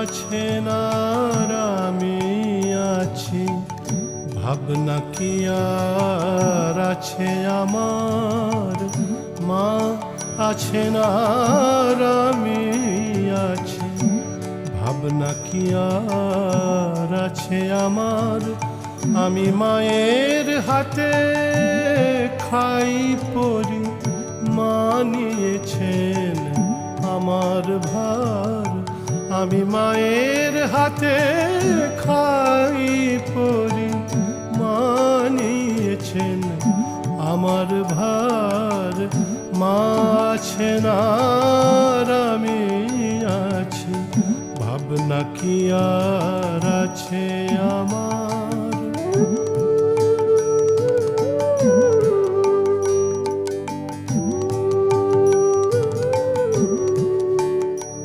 আছেন আর আমি আছি, ভাবনা কি আর আছে আমার। মা আছেন আর আমি আছি, ভাবনা কি আর আছে আমার। আমি মায়ের হাতে খাই পরি, মা নিয়েছেন আমার ভার। আমি মায়ের হাতে খাই পরি, মা নিয়েছেন আমার ভার। মা আছেন আর আমি আছি, ভাবনা কি আর আছে